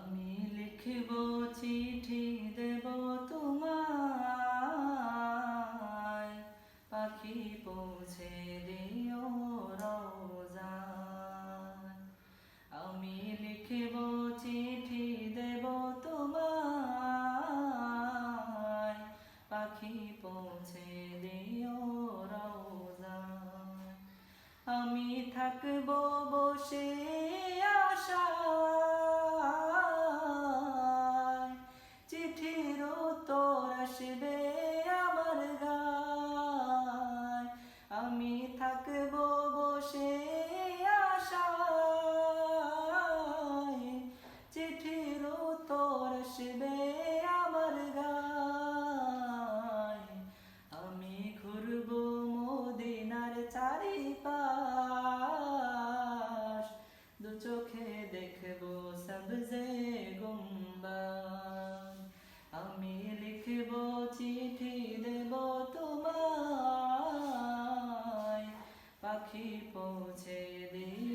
আমি লিখব চিঠি দেব তোমায়, পাখি পৌঁছে দিও রওজায়। আমি লিখব চিঠি দেব তোমায়, পাখি পৌঁছে দিও রওজায়। আমি থাকব বসে আশায়, চিঠির উত্তর আসবে আমার গায়। আমি থাকব বসে আশায়, চিঠির উত্তর আসবে আমার গায়। আমি ঘুরব মদিনার চারিপাশ, দু চোখে দেখব সবজে গুম্বাদ। আমি লিখব চিঠি দেব তোমায়, পাখি পৌঁছে দিও